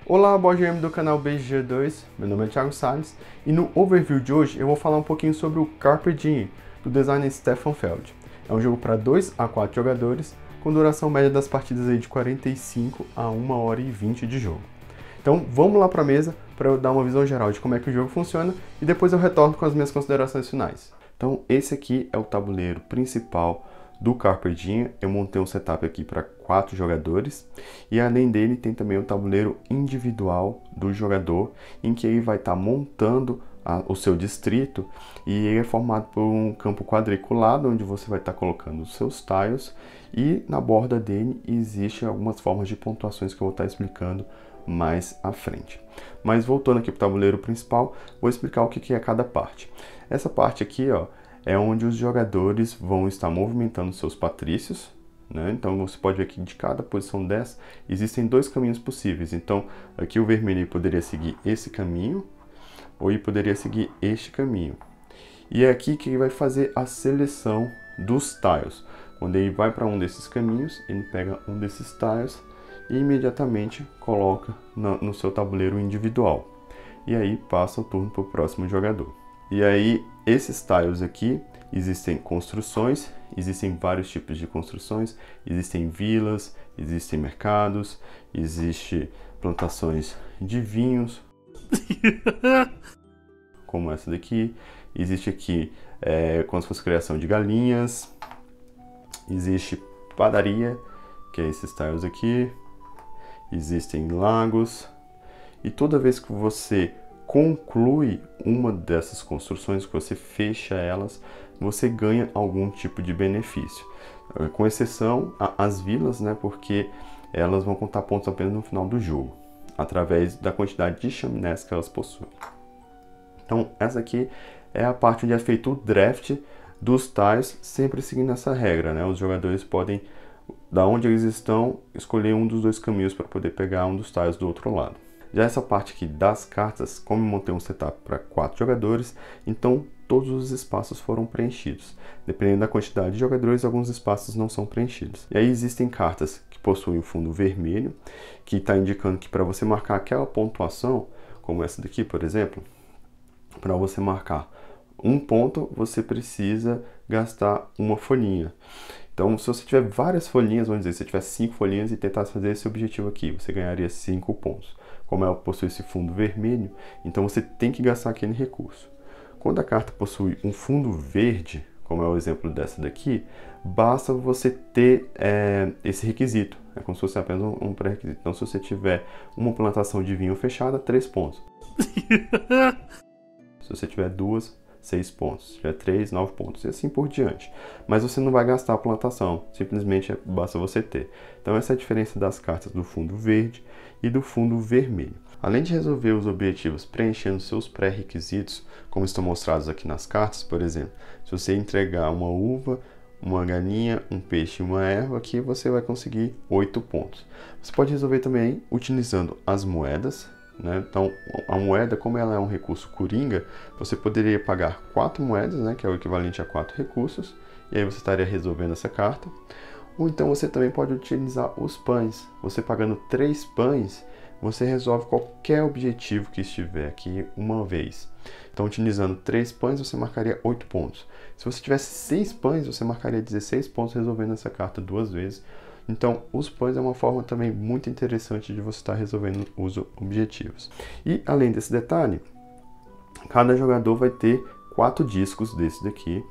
Olá, board game do canal BG2, meu nome é Thiago Salles e no overview de hoje eu vou falar um pouquinho sobre o Carpe Diem, do designer Stefan Feld. É um jogo para 2 a 4 jogadores, com duração média das partidas aí de 45 a 1 hora e 20 de jogo. Então vamos lá para a mesa para eu dar uma visão geral de como é que o jogo funciona e depois eu retorno com as minhas considerações finais. Então esse aqui é o tabuleiro principal do Carpe Diem. Eu montei um setup aqui para 4 jogadores e além dele tem também o tabuleiro individual do jogador, em que ele vai estar montando o seu distrito, e ele é formado por um campo quadriculado onde você vai estar colocando os seus tiles, e na borda dele existem algumas formas de pontuações que eu vou estar explicando mais à frente. Mas voltando aqui para o tabuleiro principal, vou explicar o que é cada parte. Essa parte aqui, ó, é onde os jogadores vão estar movimentando seus patrícios, né? Então você pode ver que de cada posição dessa existem 2 caminhos possíveis. Então aqui o vermelho poderia seguir esse caminho, ou ele poderia seguir este caminho. E é aqui que ele vai fazer a seleção dos tiles. Quando ele vai para um desses caminhos, ele pega um desses tiles e imediatamente coloca no seu tabuleiro individual. E aí passa o turno para o próximo jogador. E aí, esses tiles aqui, existem construções, existem vários tipos de construções, existem vilas, existem mercados, existem plantações de vinhos, como essa daqui, existe aqui como se fosse criação de galinhas, existe padaria, que é esses tiles aqui, existem lagos, e toda vez que você conclui uma dessas construções, que você fecha elas, você ganha algum tipo de benefício. Com exceção às vilas, né, porque elas vão contar pontos apenas no final do jogo, através da quantidade de chaminés que elas possuem. Então essa aqui é a parte onde é feito o draft dos tiles, sempre seguindo essa regra, né? Os jogadores podem, da onde eles estão, escolher um dos 2 caminhos para poder pegar um dos tiles do outro lado. Já essa parte aqui das cartas, como eu montei um setup para 4 jogadores, então todos os espaços foram preenchidos. Dependendo da quantidade de jogadores, alguns espaços não são preenchidos. E aí existem cartas que possuem o fundo vermelho, que está indicando que para você marcar aquela pontuação, como essa daqui, por exemplo, para você marcar um ponto, você precisa gastar uma folhinha. Então, se você tiver várias folhinhas, vamos dizer, se você tiver 5 folhinhas e tentasse fazer esse objetivo aqui, você ganharia 5 pontos. Como ela possui esse fundo vermelho, então você tem que gastar aquele recurso. Quando a carta possui um fundo verde, como é o exemplo dessa daqui, basta você ter esse requisito. É como se fosse apenas um pré-requisito. Então, se você tiver uma plantação de vinho fechada, 3 pontos. Se você tiver 2, 6 pontos. Se tiver 3, 9 pontos. E assim por diante. Mas você não vai gastar a plantação. Simplesmente basta você ter. Então essa é a diferença das cartas do fundo verde e do fundo vermelho. Além de resolver os objetivos preenchendo seus pré-requisitos, como estão mostrados aqui nas cartas, por exemplo, se você entregar uma uva, uma galinha, um peixe e uma erva, aqui você vai conseguir 8 pontos. Você pode resolver também utilizando as moedas, né? Então a moeda, como ela é um recurso coringa, você poderia pagar 4 moedas, né? Que é o equivalente a 4 recursos, e aí você estaria resolvendo essa carta. Ou então você também pode utilizar os pães. Você pagando 3 pães, você resolve qualquer objetivo que estiver aqui uma vez. Então, utilizando 3 pães, você marcaria 8 pontos. Se você tivesse 6 pães, você marcaria 16 pontos resolvendo essa carta 2 vezes. Então, os pães é uma forma também muito interessante de você estar resolvendo os objetivos. E, além desse detalhe, cada jogador vai ter 4 discos desse daqui,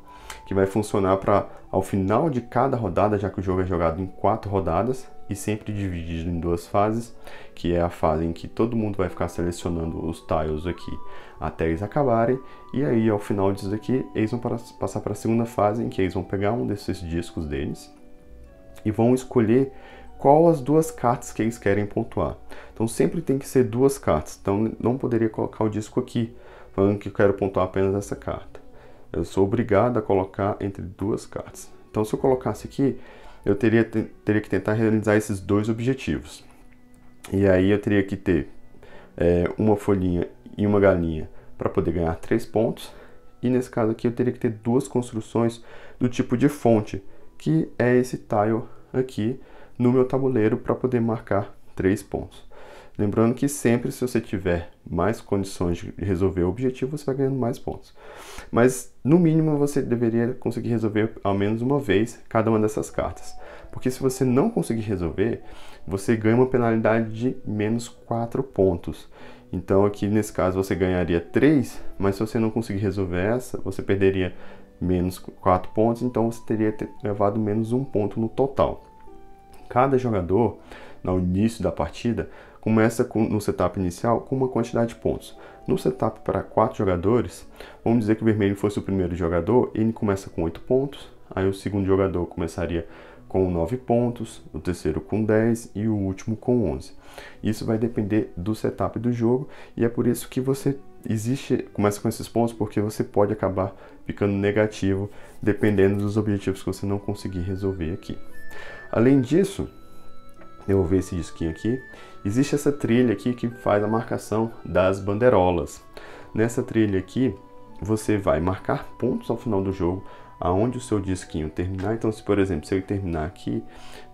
que vai funcionar para, ao final de cada rodada, já que o jogo é jogado em 4 rodadas, e sempre dividido em 2 fases, que é a fase em que todo mundo vai ficar selecionando os tiles aqui até eles acabarem, e aí ao final disso daqui, eles vão passar para a segunda fase, em que eles vão pegar um desses discos deles, e vão escolher qual as 2 cartas que eles querem pontuar. Então sempre tem que ser 2 cartas, então não poderia colocar o disco aqui, falando que eu quero pontuar apenas essa carta. Eu sou obrigado a colocar entre 2 cartas. Então se eu colocasse aqui, eu teria que tentar realizar esses 2 objetivos. E aí eu teria que ter uma folhinha e uma galinha para poder ganhar 3 pontos. E nesse caso aqui eu teria que ter 2 construções do tipo de fonte, que é esse tile aqui no meu tabuleiro, para poder marcar 3 pontos. Lembrando que sempre, se você tiver mais condições de resolver o objetivo, você vai ganhando mais pontos. Mas, no mínimo, você deveria conseguir resolver ao menos uma vez cada uma dessas cartas. Porque se você não conseguir resolver, você ganha uma penalidade de menos 4 pontos. Então, aqui nesse caso, você ganharia 3, mas se você não conseguir resolver essa, você perderia menos 4 pontos, então você teria levado menos 1 ponto no total. Cada jogador, no início da partida, começa no setup inicial com uma quantidade de pontos. No setup para 4 jogadores, vamos dizer que o vermelho fosse o primeiro jogador, ele começa com 8 pontos, aí o segundo jogador começaria com 9 pontos, o terceiro com 10 e o último com 11. Isso vai depender do setup do jogo e é por isso que você começa com esses pontos, porque você pode acabar ficando negativo dependendo dos objetivos que você não conseguir resolver aqui. Além disso, eu vou ver esse disquinho aqui, existe essa trilha aqui que faz a marcação das bandeirolas. Nessa trilha aqui, você vai marcar pontos ao final do jogo, aonde o seu disquinho terminar. Então, se por exemplo, se ele terminar aqui,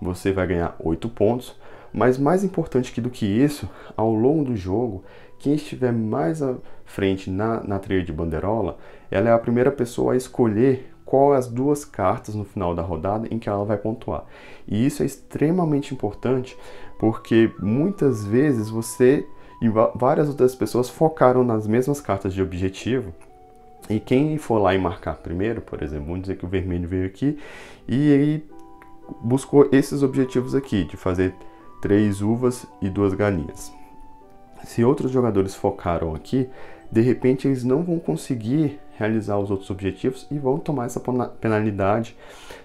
você vai ganhar 8 pontos. Mas mais importante do que isso, ao longo do jogo, quem estiver mais à frente na trilha de bandeirola, ela é a primeira pessoa a escolher qual as 2 cartas no final da rodada em que ela vai pontuar. E isso é extremamente importante, porque muitas vezes você e várias outras pessoas focaram nas mesmas cartas de objetivo, e quem for lá e marcar primeiro, por exemplo, vamos dizer que o vermelho veio aqui e ele buscou esses objetivos aqui, de fazer 3 uvas e 2 galinhas. Se outros jogadores focaram aqui, de repente eles não vão conseguir realizar os outros objetivos e vão tomar essa penalidade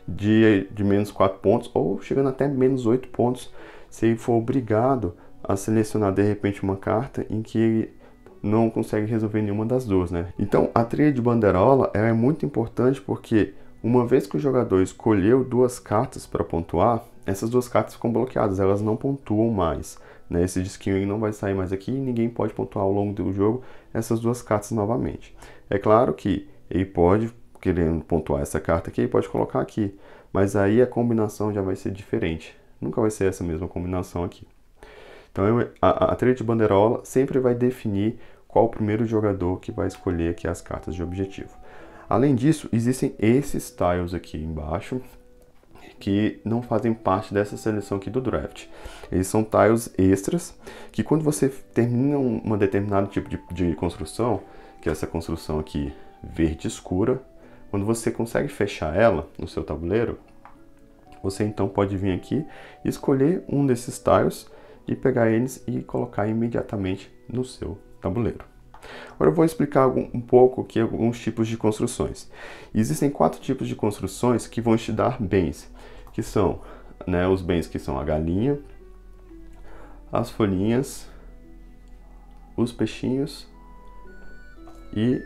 de menos 4 pontos ou chegando até menos 8 pontos se ele for obrigado a selecionar de repente uma carta em que ele não consegue resolver nenhuma das duas, né? Então a trilha de bandeirola é muito importante porque uma vez que o jogador escolheu 2 cartas para pontuar, essas 2 cartas ficam bloqueadas, elas não pontuam mais, né? Esse disquinho ele não vai sair mais aqui e ninguém pode pontuar ao longo do jogo essas 2 cartas novamente. É claro que ele pode, querendo pontuar essa carta aqui, ele pode colocar aqui, mas aí a combinação já vai ser diferente, nunca vai ser essa mesma combinação aqui. Então a trilha de bandeirola sempre vai definir qual o primeiro jogador que vai escolher aqui as cartas de objetivo. Além disso, existem esses tiles aqui embaixo, que não fazem parte dessa seleção aqui do draft. Eles são tiles extras, que quando você termina um determinado tipo de construção, que é essa construção aqui verde escura, quando você consegue fechar ela no seu tabuleiro, você então pode vir aqui e escolher um desses tiles e pegar eles e colocar imediatamente no seu tabuleiro. Agora eu vou explicar um pouco aqui alguns tipos de construções. Existem 4 tipos de construções que vão te dar bens, que são, né, os bens que são a galinha, as folhinhas, os peixinhos e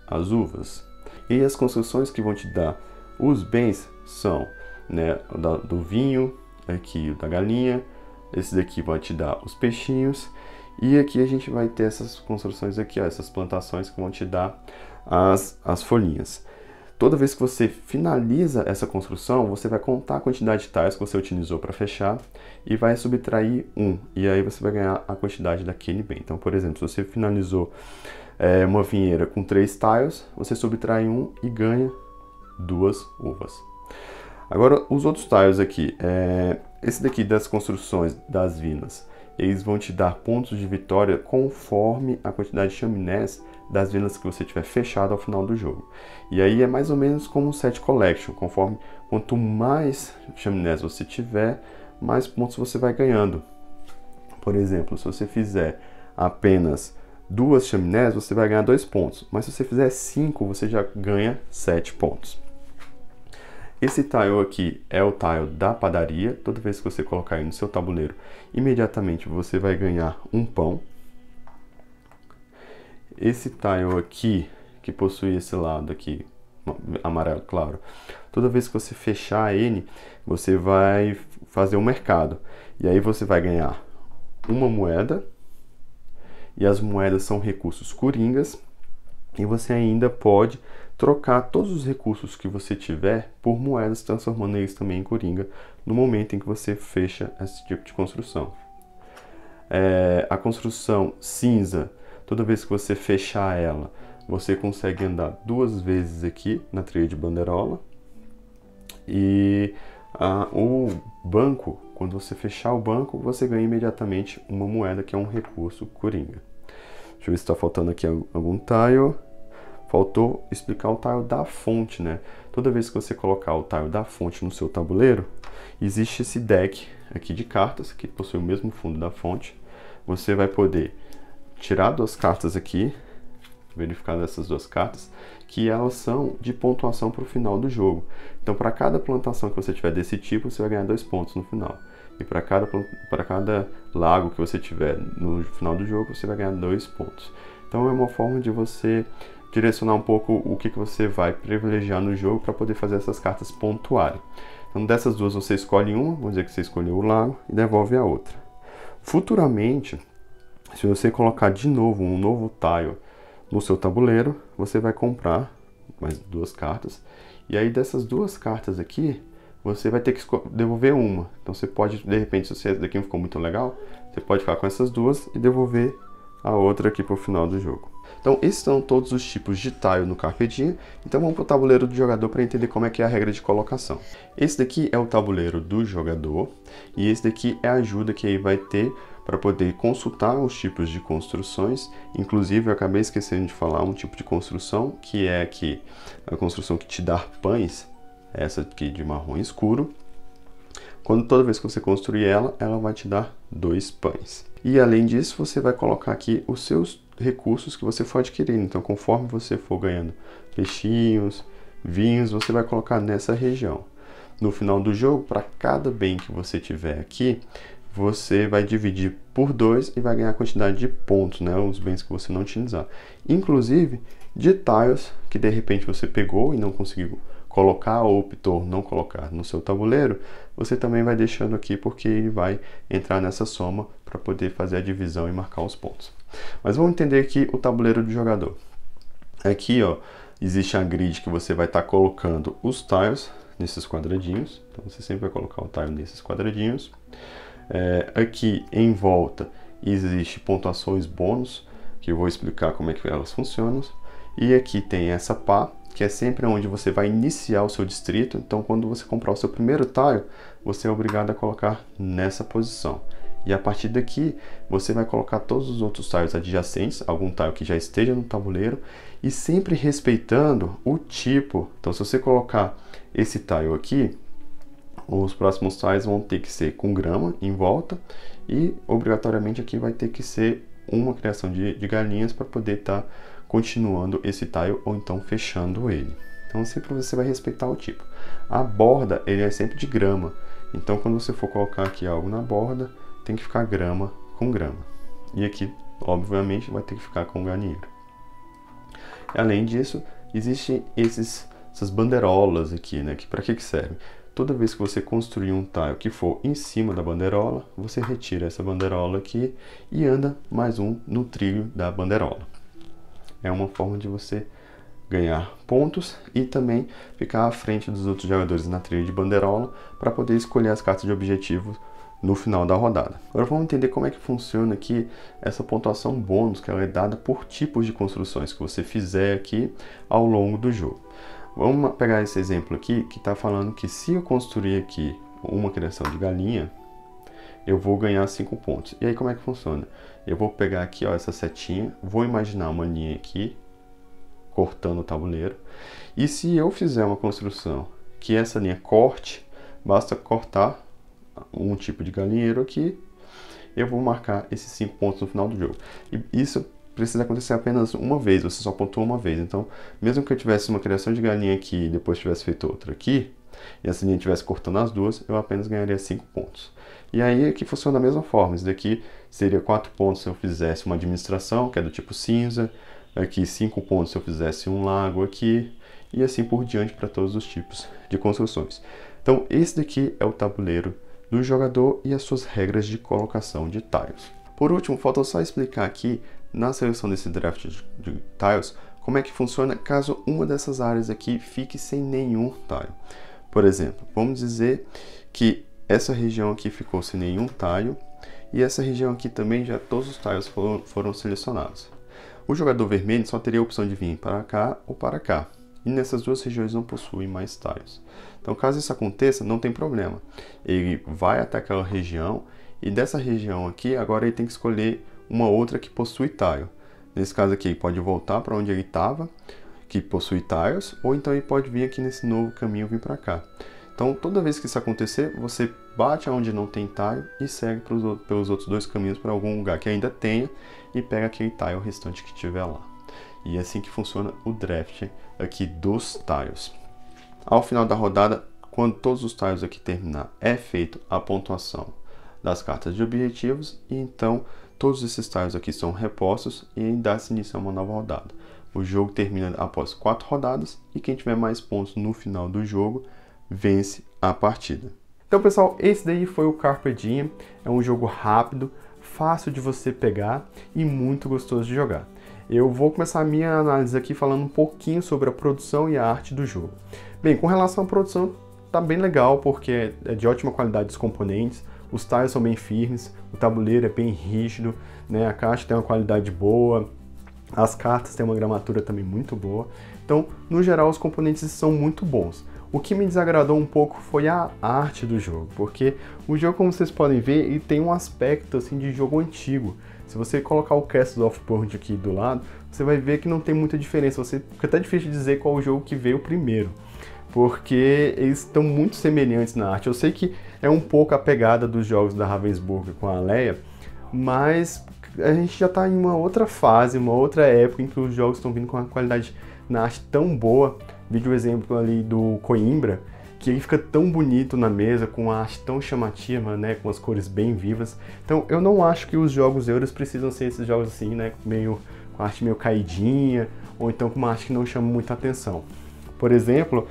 as uvas. E as construções que vão te dar os bens são, né, do vinho, aqui da galinha, esse daqui vai te dar os peixinhos, e aqui a gente vai ter essas construções aqui, ó, essas plantações que vão te dar as folhinhas. Toda vez que você finaliza essa construção, você vai contar a quantidade de tiles que você utilizou para fechar e vai subtrair 1, e aí você vai ganhar a quantidade daquele bem. Então, por exemplo, se você finalizou uma vinheira com 3 tiles, você subtrai 1 e ganha 2 uvas. Agora, os outros tiles aqui, esse daqui das construções das vilas, eles vão te dar pontos de vitória conforme a quantidade de chaminés das vilas que você tiver fechado ao final do jogo. E aí é mais ou menos como um set collection, conforme quanto mais chaminés você tiver, mais pontos você vai ganhando. Por exemplo, se você fizer apenas 2 chaminés, você vai ganhar 2 pontos, mas se você fizer 5, você já ganha 7 pontos. Esse tile aqui é o tile da padaria. Toda vez que você colocar aí no seu tabuleiro, imediatamente você vai ganhar um pão. Esse tile aqui, que possui esse lado aqui, amarelo claro, toda vez que você fechar ele, você vai fazer um mercado. E aí você vai ganhar uma moeda, e as moedas são recursos coringas, e você ainda pode trocar todos os recursos que você tiver por moedas, transformando eles também em coringa no momento em que você fecha esse tipo de construção. A construção cinza, toda vez que você fechar ela, você consegue andar 2 vezes aqui na trilha de bandeirola. E o banco, quando você fechar o banco, você ganha imediatamente uma moeda, que é um recurso coringa. Deixa eu ver se está faltando aqui algum tile. Faltou explicar o tile da fonte, né? Toda vez que você colocar o tile da fonte no seu tabuleiro, existe esse deck aqui de cartas, que possui o mesmo fundo da fonte. Você vai poder tirar 2 cartas aqui, verificar essas 2 cartas, que elas são de pontuação para o final do jogo. Então, para cada plantação que você tiver desse tipo, você vai ganhar 2 pontos no final. E para cada lago que você tiver no final do jogo, você vai ganhar 2 pontos. Então, é uma forma de você direcionar um pouco o que você vai privilegiar no jogo para poder fazer essas cartas pontuarem. Então, dessas 2, você escolhe uma, vamos dizer que você escolheu o lago, e devolve a outra. Futuramente, se você colocar de novo um novo tile no seu tabuleiro, você vai comprar mais 2 cartas. E aí dessas 2 cartas aqui, você vai ter que devolver uma. Então você pode, de repente, se essa daqui não ficou muito legal, você pode ficar com essas 2 e devolver a outra aqui para o final do jogo. Então esses são todos os tipos de tile no Carpe Diem. Então vamos para o tabuleiro do jogador para entender como é que é a regra de colocação. Esse daqui é o tabuleiro do jogador e esse daqui é a ajuda que aí vai ter para poder consultar os tipos de construções. Inclusive, eu acabei esquecendo de falar um tipo de construção, que é aqui a construção que te dá pães, essa aqui de marrom escuro. Toda vez que você construir ela, ela vai te dar 2 pães. E além disso, você vai colocar aqui os seus recursos que você for adquirindo. Então, conforme você for ganhando peixinhos, vinhos, você vai colocar nessa região. No final do jogo, para cada bem que você tiver aqui, você vai dividir por 2 e vai ganhar a quantidade de pontos, né? Os bens que você não utilizar. Inclusive, de tiles que de repente você pegou e não conseguiu colocar ou optou não colocar no seu tabuleiro, você também vai deixando aqui porque ele vai entrar nessa soma para poder fazer a divisão e marcar os pontos. Mas vamos entender aqui o tabuleiro do jogador. Aqui, ó, existe a grid que você vai estar colocando os tiles nesses quadradinhos. Então você sempre vai colocar o tile nesses quadradinhos. Aqui em volta existe pontuações bônus, que eu vou explicar como é que elas funcionam. E aqui tem essa pá, que é sempre onde você vai iniciar o seu distrito. Então, quando você comprar o seu primeiro tile, você é obrigado a colocar nessa posição. E a partir daqui, você vai colocar todos os outros tiles adjacentes, algum tile que já esteja no tabuleiro, e sempre respeitando o tipo. Então, se você colocar esse tile aqui, os próximos tiles vão ter que ser com grama em volta e obrigatoriamente aqui vai ter que ser uma criação de galinhas para poder estar continuando esse tile ou então fechando ele. Então sempre você vai respeitar o tipo. A borda ele é sempre de grama, então quando você for colocar aqui algo na borda, tem que ficar grama com grama. E aqui, obviamente, vai ter que ficar com galinheiro. Além disso, existem essas bandeirolas aqui, né? Que para que servem? Toda vez que você construir um tile que for em cima da bandeirola, você retira essa bandeirola aqui e anda mais um no trilho da bandeirola. É uma forma de você ganhar pontos e também ficar à frente dos outros jogadores na trilha de bandeirola para poder escolher as cartas de objetivo no final da rodada. Agora vamos entender como é que funciona aqui essa pontuação bônus, que ela é dada por tipos de construções que você fizer aqui ao longo do jogo. Vamos pegar esse exemplo aqui, que está falando que se eu construir aqui uma criação de galinha, eu vou ganhar 5 pontos. E aí como é que funciona? Eu vou pegar aqui, ó, essa setinha, vou imaginar uma linha aqui, cortando o tabuleiro. E se eu fizer uma construção que essa linha corte, basta cortar um tipo de galinheiro aqui, eu vou marcar esses 5 pontos no final do jogo. E isso precisa acontecer apenas uma vez, você só pontua uma vez. Então, mesmo que eu tivesse uma criação de galinha aqui e depois tivesse feito outra aqui, e essa linha estivesse cortando as duas, eu apenas ganharia 5 pontos. E aí aqui funciona da mesma forma. Isso daqui seria 4 pontos se eu fizesse uma administração, que é do tipo cinza. Aqui 5 pontos se eu fizesse um lago aqui. E assim por diante para todos os tipos de construções. Então, esse daqui é o tabuleiro do jogador e as suas regras de colocação de tiles. Por último, falta só explicar aqui, na seleção desse draft de tiles, como é que funciona caso uma dessas áreas aqui fique sem nenhum tile. Por exemplo, vamos dizer que essa região aqui ficou sem nenhum tile, e essa região aqui também já todos os tiles foram selecionados. O jogador vermelho só teria a opção de vir para cá ou para cá, e nessas duas regiões não possuem mais tiles. Então, caso isso aconteça, não tem problema. Ele vai até aquela região, e dessa região aqui, agora ele tem que escolher uma outra que possui tile. Nesse caso aqui, ele pode voltar para onde ele estava, que possui tiles, ou então ele pode vir aqui nesse novo caminho, vir para cá. Então, toda vez que isso acontecer, você bate onde não tem tile e segue pelos outros dois caminhos para algum lugar que ainda tenha e pega aquele tile restante que tiver lá. E é assim que funciona o draft aqui dos tiles. Ao final da rodada, quando todos os tiles aqui terminar, é feita a pontuação das cartas de objetivos e então todos esses tiles aqui são repostos e dá-se início a uma nova rodada. O jogo termina após 4 rodadas e quem tiver mais pontos no final do jogo vence a partida. Então, pessoal, esse daí foi o Carpe Diem. É um jogo rápido, fácil de você pegar e muito gostoso de jogar. Eu vou começar a minha análise aqui falando um pouquinho sobre a produção e a arte do jogo. Bem, com relação à produção, tá bem legal porque é de ótima qualidade os componentes, os tiles são bem firmes, o tabuleiro é bem rígido, né? A caixa tem uma qualidade boa, as cartas têm uma gramatura também muito boa. Então, no geral, os componentes são muito bons. O que me desagradou um pouco foi a arte do jogo, porque o jogo, como vocês podem ver, ele tem um aspecto assim de jogo antigo. Se você colocar o Castles of Burgundy aqui do lado, você vai ver que não tem muita diferença. Fica até difícil de dizer qual o jogo que veio primeiro, porque eles estão muito semelhantes na arte. Eu sei que é um pouco a pegada dos jogos da Ravensburger com a Leia, mas a gente já está em uma outra fase, uma outra época em que os jogos estão vindo com uma qualidade na arte tão boa. Vídeo exemplo ali do Coimbra, que ele fica tão bonito na mesa, com a arte tão chamativa, né, com as cores bem vivas. Então eu não acho que os jogos euros precisam ser esses jogos assim, né, com a arte meio caidinha, ou então com uma arte que não chama muita atenção. Por exemplo,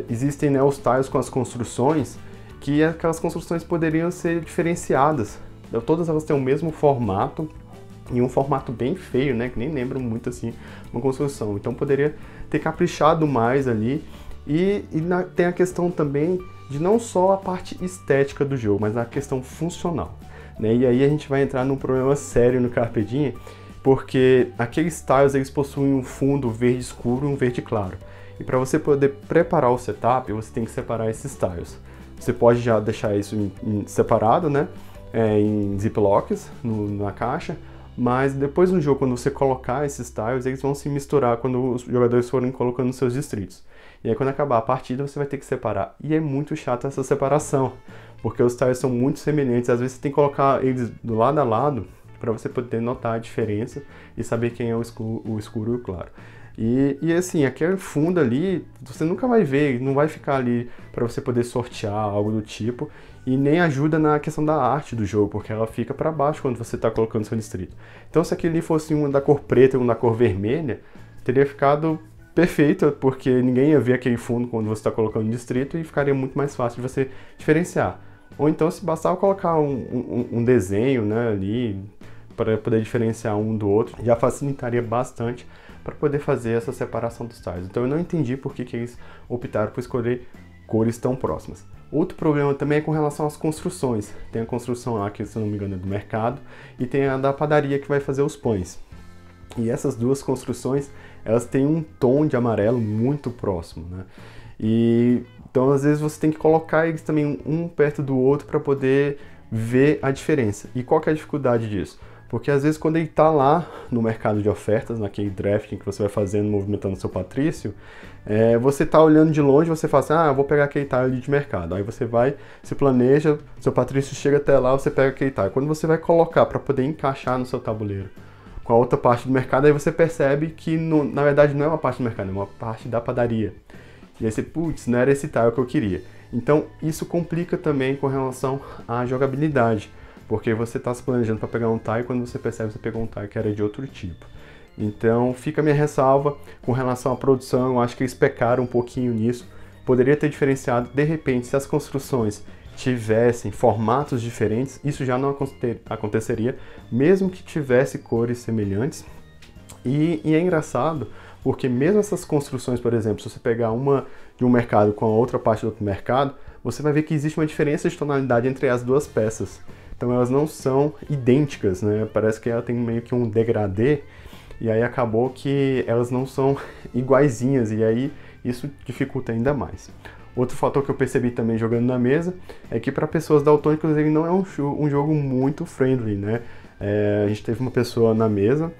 existem, né, os tiles com as construções, que aquelas construções poderiam ser diferenciadas. Então, todas elas têm o mesmo formato, e um formato bem feio, né, que nem lembra muito assim uma construção. Então poderia ter caprichado mais ali. Tem a questão também de não só a parte estética do jogo, mas a questão funcional, né? E aí a gente vai entrar num problema sério no Carpe Diem, porque aqueles tiles eles possuem um fundo verde escuro e um verde claro. E para você poder preparar o setup, você tem que separar esses tiles. Você pode já deixar isso separado, né, em ziplocs na caixa, mas depois no jogo, quando você colocar esses tiles, eles vão se misturar quando os jogadores forem colocando seus distritos. E aí quando acabar a partida, você vai ter que separar. E é muito chato essa separação, porque os tiles são muito semelhantes. Às vezes você tem que colocar eles do lado a lado, para você poder notar a diferença e saber quem é o escuro e o claro. E assim, aquele fundo ali, você nunca vai ver, não vai ficar ali para você poder sortear, algo do tipo. E nem ajuda na questão da arte do jogo, porque ela fica para baixo quando você está colocando seu distrito. Então se aquele fosse um da cor preta e um da cor vermelha, teria ficado perfeito, porque ninguém ia ver aquele fundo quando você está colocando o distrito e ficaria muito mais fácil de você diferenciar. Ou então se bastava colocar um desenho, né, ali, para poder diferenciar um do outro, já facilitaria bastante para poder fazer essa separação dos tiles. Então eu não entendi por que eles optaram por escolher cores tão próximas. Outro problema também é com relação às construções. Tem a construção lá, que se não me engano é do mercado, e tem a da padaria que vai fazer os pães. E essas duas construções, elas têm um tom de amarelo muito próximo, né? Então às vezes você tem que colocar eles também um perto do outro para poder ver a diferença. E qual que é a dificuldade disso? Porque às vezes quando ele está lá no mercado de ofertas, naquele drafting que você vai fazendo, movimentando seu patrício, você está olhando de longe, você fala assim, eu vou pegar aquele tile de mercado. Aí você vai, se planeja, seu patrício chega até lá, você pega aquele tile. Quando você vai colocar para poder encaixar no seu tabuleiro com a outra parte do mercado, aí você percebe que na verdade não é uma parte do mercado, é uma parte da padaria. E aí você, putz, não era esse tile que eu queria. Então isso complica também com relação à jogabilidade. Porque você está se planejando para pegar um tile e quando você percebe que você pegou um tile que era de outro tipo. Então fica a minha ressalva com relação à produção, eu acho que eles pecaram um pouquinho nisso. Poderia ter diferenciado, de repente, se as construções tivessem formatos diferentes, isso já não aconteceria, mesmo que tivesse cores semelhantes. E é engraçado, porque mesmo essas construções, por exemplo, se você pegar uma de um mercado com a outra parte do outro mercado, você vai ver que existe uma diferença de tonalidade entre as duas peças. Então elas não são idênticas, né? Parece que ela tem meio que um degradê, e aí acabou que elas não são iguaizinhas, e aí isso dificulta ainda mais. Outro fator que eu percebi também jogando na mesa é que para pessoas daltônicas ele não é um jogo muito friendly, né? A gente teve uma pessoa na mesa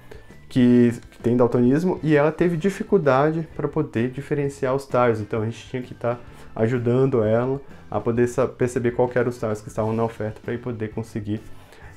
que tem daltonismo e ela teve dificuldade para poder diferenciar os tiles, então a gente tinha que estar ajudando ela a poder perceber qual eram os tiles que estavam na oferta para poder conseguir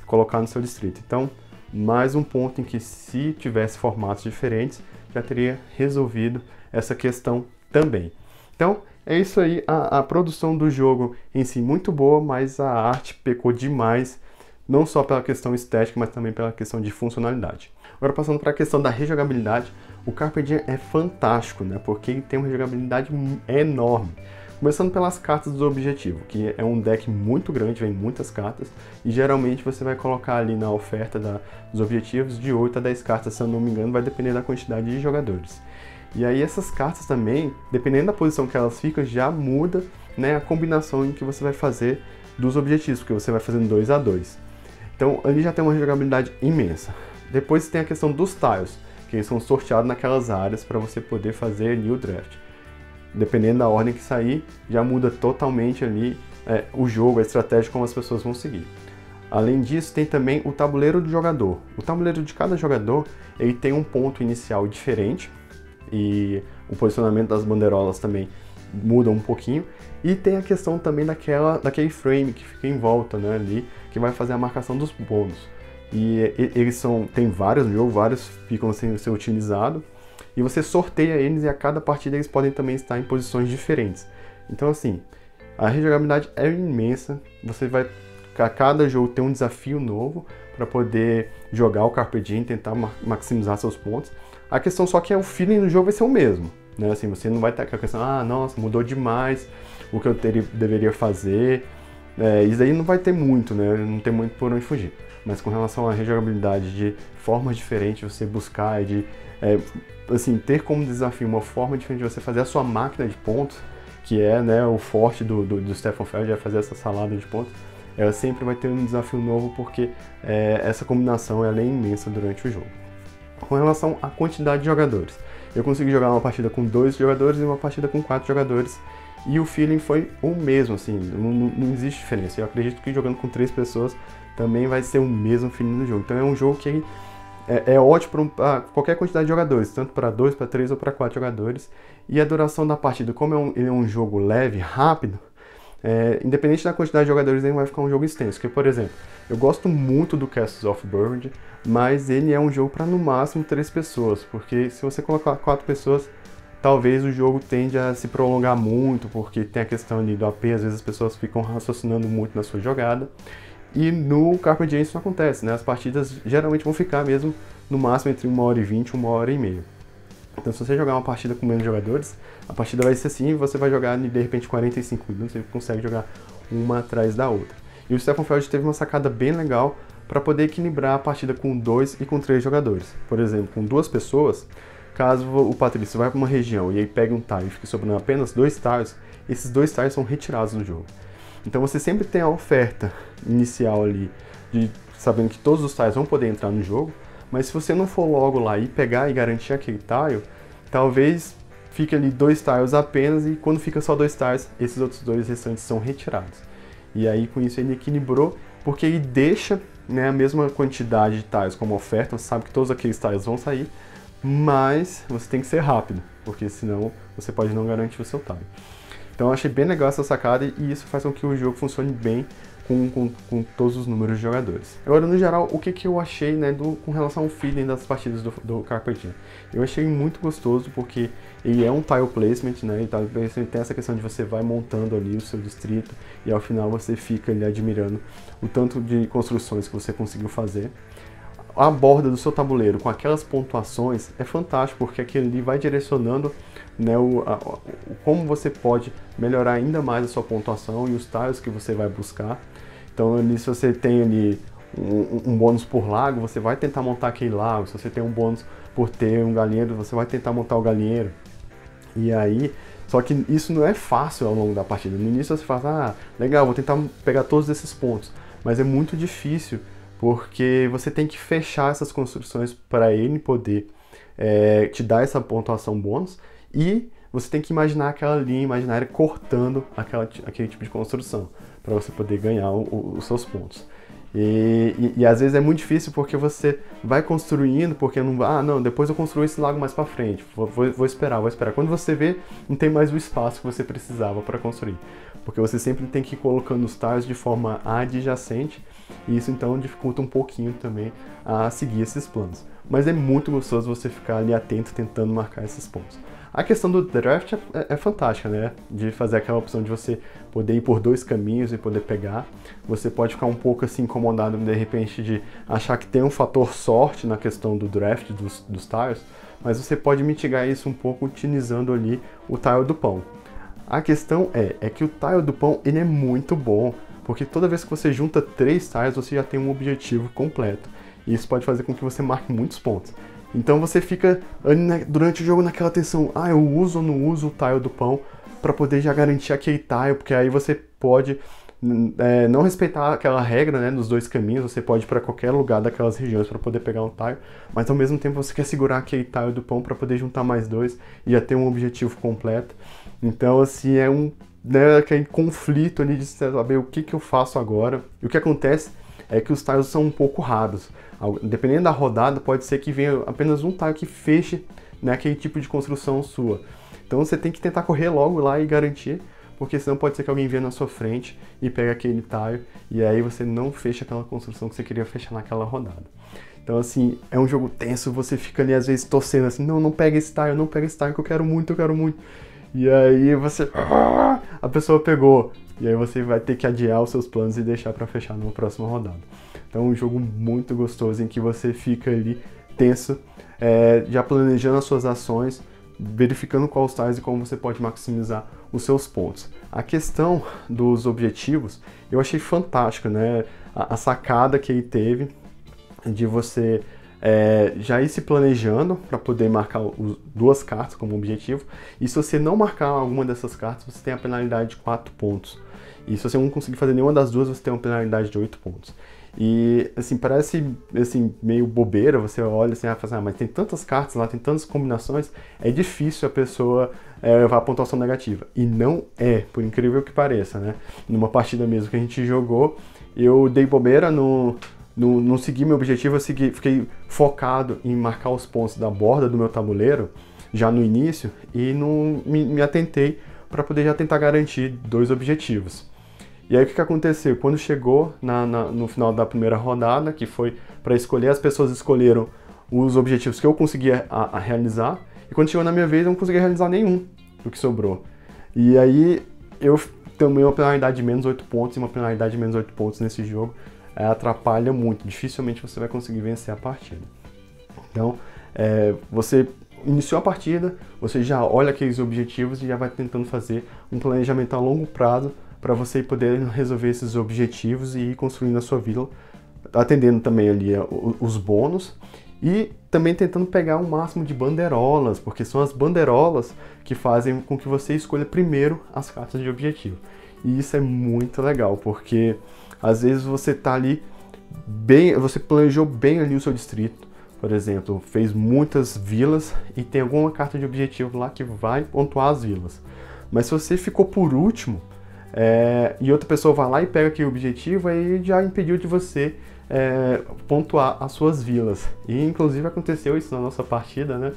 colocar no seu distrito. Então, mais um ponto em que se tivesse formatos diferentes, já teria resolvido essa questão também. Então, é isso aí, a produção do jogo em si muito boa, mas a arte pecou demais, não só pela questão estética, mas também pela questão de funcionalidade. Agora passando para a questão da rejogabilidade, o Carpe Diem é fantástico, né? Porque ele tem uma rejogabilidade enorme. Começando pelas cartas do objetivo, que é um deck muito grande, vem muitas cartas, e geralmente você vai colocar ali na oferta dos objetivos de 8 a 10 cartas, se eu não me engano, vai depender da quantidade de jogadores. E aí essas cartas também, dependendo da posição que elas ficam, já muda, né, a combinação em que você vai fazer dos objetivos, porque você vai fazendo 2 a 2. Então ali já tem uma jogabilidade imensa. Depois tem a questão dos tiles, que eles são sorteados naquelas áreas para você poder fazer ali o draft. Dependendo da ordem que sair, já muda totalmente ali o jogo, a estratégia como as pessoas vão seguir. Além disso, tem também o tabuleiro do jogador. O tabuleiro de cada jogador, ele tem um ponto inicial diferente, e o posicionamento das bandeirolas também muda um pouquinho, e tem a questão também daquele frame que fica em volta, né, ali, que vai fazer a marcação dos bônus. E eles tem vários no jogo, vários ficam sem ser utilizados, e você sorteia eles e a cada partida eles podem também estar em posições diferentes. Então assim, a rejogabilidade é imensa, a cada jogo tem um desafio novo para poder jogar o Carpe Diem, tentar maximizar seus pontos. A questão só que o feeling do jogo vai ser o mesmo, né? Assim, você não vai ter aquela questão, nossa, mudou demais o que eu deveria fazer. Isso aí não vai ter muito, né? Não tem muito por onde fugir. Mas com relação à rejogabilidade de formas diferentes, você buscar e de assim, ter como desafio uma forma diferente de você fazer a sua máquina de pontos, que é, né, o forte do Stefan Feld, é fazer essa salada de pontos, ela sempre vai ter um desafio novo, porque essa combinação ela é imensa durante o jogo. Com relação à quantidade de jogadores, eu consegui jogar uma partida com 2 jogadores e uma partida com 4 jogadores, e o feeling foi o mesmo, assim, não existe diferença. Eu acredito que jogando com 3 pessoas também vai ser o mesmo feeling do jogo. Então é um jogo que é ótimo para qualquer quantidade de jogadores, tanto para 2, para 3 ou para 4 jogadores. E a duração da partida, como ele é um jogo leve, rápido, independente da quantidade de jogadores, ele vai ficar um jogo extenso. Porque, por exemplo, eu gosto muito do Castles of Burgundy, mas ele é um jogo para no máximo 3 pessoas, porque se você colocar 4 pessoas, talvez o jogo tende a se prolongar muito, porque tem a questão ali do AP, às vezes as pessoas ficam raciocinando muito na sua jogada. E no Carpe Diem isso não acontece, né? As partidas geralmente vão ficar mesmo no máximo entre 1h20 e 1h30. Então se você jogar uma partida com menos jogadores, a partida vai ser assim, você vai jogar de repente 45 minutos, você consegue jogar uma atrás da outra. E o Stefan Feld teve uma sacada bem legal para poder equilibrar a partida com 2 e com 3 jogadores. Por exemplo, com 2 pessoas, caso o Patrício vá para uma região e aí pegue um tile e fique sobrando apenas 2 tiles, esses 2 tiles são retirados do jogo. Então você sempre tem a oferta inicial ali, sabendo que todos os tiles vão poder entrar no jogo, mas se você não for logo lá e pegar e garantir aquele tile, talvez fique ali 2 tiles apenas, e quando fica só 2 tiles, esses outros 2 restantes são retirados. E aí com isso ele equilibrou, porque ele deixa, né, a mesma quantidade de tiles como oferta, você sabe que todos aqueles tiles vão sair, mas você tem que ser rápido, porque senão você pode não garantir o seu tile. Então eu achei bem legal essa sacada, e isso faz com que o jogo funcione bem com todos os números de jogadores. Agora, no geral, o que eu achei, né, com relação ao feeling das partidas do Carpe Diem? Eu achei muito gostoso, porque ele é um tile placement, né, e tile placement tem essa questão de você vai montando ali o seu distrito, e ao final você fica ali admirando o tanto de construções que você conseguiu fazer. A borda do seu tabuleiro com aquelas pontuações é fantástico, porque aquilo ali vai direcionando, né, como você pode melhorar ainda mais a sua pontuação e os tiles que você vai buscar. Então ali, se você tem ali um bônus por lago, você vai tentar montar aquele lago. Se você tem um bônus por ter um galinheiro, você vai tentar montar o galinheiro. E aí Só que isso não é fácil ao longo da partida. No início você fala, ah, legal, vou tentar pegar todos esses pontos. Mas é muito difícil, porque você tem que fechar essas construções para ele poder te dar essa pontuação bônus. E você tem que imaginar aquela linha imaginária cortando aquele tipo de construção, para você poder ganhar os seus pontos. E às vezes é muito difícil porque você vai construindo, porque não, depois eu construo esse lago mais para frente, vou esperar. Quando você vê, não tem mais o espaço que você precisava para construir, porque você sempre tem que ir colocando os tiles de forma adjacente, e isso então dificulta um pouquinho também a seguir esses planos. Mas é muito gostoso você ficar ali atento, tentando marcar esses pontos. A questão do draft é fantástica, né? De fazer aquela opção de você poder ir por 2 caminhos e poder pegar. Você pode ficar um pouco assim incomodado, de repente, de achar que tem um fator sorte na questão do draft dos tiles, mas você pode mitigar isso um pouco utilizando ali o tile do pão. A questão é que o tile do pão ele é muito bom, porque toda vez que você junta 3 tiles, você já tem um objetivo completo. E isso pode fazer com que você marque muitos pontos. Então você fica durante o jogo naquela tensão, eu uso ou não uso o tile do pão para poder já garantir aquele tile, porque aí você pode não respeitar aquela regra, né, dos 2 caminhos, você pode ir para qualquer lugar daquelas regiões para poder pegar um tile, mas ao mesmo tempo você quer segurar aquele tile do pão para poder juntar mais 2 e já ter um objetivo completo. Então assim, aquele conflito ali de saber o que eu faço agora. E o que acontece é que os tiles são um pouco raros. Dependendo da rodada, pode ser que venha apenas um tile que feche, né, aquele tipo de construção sua. Então você tem que tentar correr logo lá e garantir, porque senão pode ser que alguém venha na sua frente e pegue aquele tile, e aí você não fecha aquela construção que você queria fechar naquela rodada. Então assim, é um jogo tenso, você fica ali às vezes torcendo assim, não pega esse tile, não pega esse tile que eu quero muito. E aí você... a pessoa pegou. E aí você vai ter que adiar os seus planos e deixar para fechar numa próxima rodada. Então é um jogo muito gostoso em que você fica ali tenso, já planejando as suas ações, verificando quais tiles e como você pode maximizar os seus pontos. A questão dos objetivos, eu achei fantástico, né? A sacada que ele teve de você já ir se planejando para poder marcar 2 cartas como objetivo. E se você não marcar alguma dessas cartas, você tem a penalidade de 4 pontos. E se você não conseguir fazer nenhuma das 2, você tem uma penalidade de 8 pontos. E, assim, parece assim, meio bobeira, você olha assim, mas tem tantas cartas lá, tem tantas combinações, é difícil a pessoa levar a pontuação negativa. E não é, por incrível que pareça, né? Numa partida mesmo que a gente jogou, eu dei bobeira, não segui meu objetivo, fiquei focado em marcar os pontos da borda do meu tabuleiro, já no início, e não me atentei para poder já tentar garantir 2 objetivos. E aí o que aconteceu? Quando chegou no final da primeira rodada, que foi para escolher, as pessoas escolheram os objetivos que eu conseguia realizar, e quando chegou na minha vez eu não conseguia realizar nenhum do que sobrou. E aí eu tomei uma penalidade de menos 8 pontos, e uma penalidade de menos 8 pontos nesse jogo atrapalha muito, dificilmente você vai conseguir vencer a partida. Então, você iniciou a partida, você já olha aqueles objetivos e já vai tentando fazer um planejamento a longo prazo para você poder resolver esses objetivos e ir construindo a sua vila, atendendo também ali os bônus e também tentando pegar o máximo de bandeirolas, porque são as bandeirolas que fazem com que você escolha primeiro as cartas de objetivo. E isso é muito legal, porque às vezes você tá ali você planejou bem ali o seu distrito, por exemplo, fez muitas vilas e tem alguma carta de objetivo lá que vai pontuar as vilas. Mas se você ficou por último, e outra pessoa vai lá e pega aquele objetivo, aí já impediu de você pontuar as suas vilas. E inclusive aconteceu isso na nossa partida, né?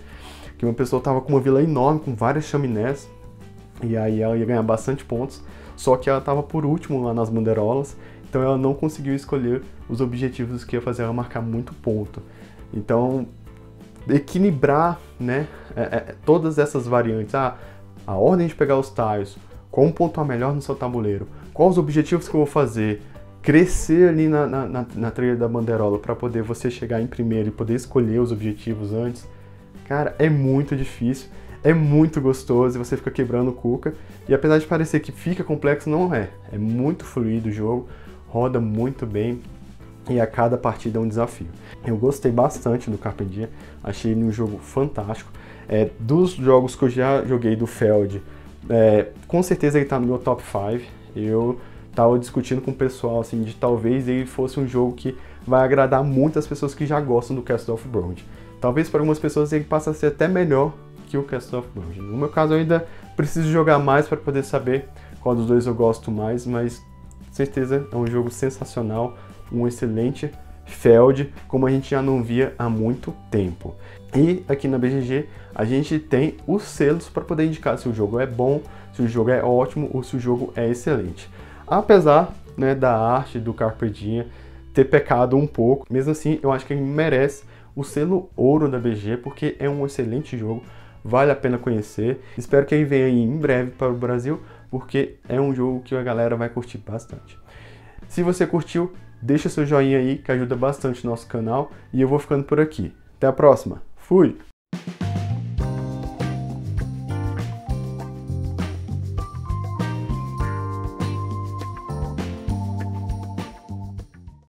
Que uma pessoa estava com uma vila enorme, com várias chaminés, e aí ela ia ganhar bastante pontos, só que ela estava por último lá nas bandeirolas, então ela não conseguiu escolher os objetivos que ia fazer ela marcar muito ponto. Então, equilibrar, né, todas essas variantes, a ordem de pegar os tiles, como pontuar melhor no seu tabuleiro, quais os objetivos que eu vou fazer, crescer ali na trilha da bandeirola para poder você chegar em primeiro e poder escolher os objetivos antes. Cara, é muito difícil, é muito gostoso e você fica quebrando cuca. E apesar de parecer que fica complexo, não é. É muito fluido o jogo, roda muito bem e a cada partida é um desafio. Eu gostei bastante do Carpe Diem, achei ele um jogo fantástico. Dos jogos que eu já joguei do Feld, Com certeza ele está no meu top 5. Eu tava discutindo com o pessoal assim, de talvez ele fosse um jogo que vai agradar muitas pessoas que já gostam do Castle of Bronze. Talvez para algumas pessoas ele passe a ser até melhor que o Castle of Bronze. No meu caso eu ainda preciso jogar mais para poder saber qual dos dois eu gosto mais, mas certeza é um jogo sensacional, um excelente Feld, como a gente já não via há muito tempo. E aqui na BGG a gente tem os selos para poder indicar se o jogo é bom, se o jogo é ótimo ou se o jogo é excelente. Apesar, né, da arte do Carpe Diem ter pecado um pouco, mesmo assim eu acho que ele merece o selo ouro da BGG, porque é um excelente jogo, vale a pena conhecer. Espero que ele venha aí em breve para o Brasil, porque é um jogo que a galera vai curtir bastante. Se você curtiu, deixa seu joinha aí, que ajuda bastante o nosso canal, e eu vou ficando por aqui. Até a próxima. Fui!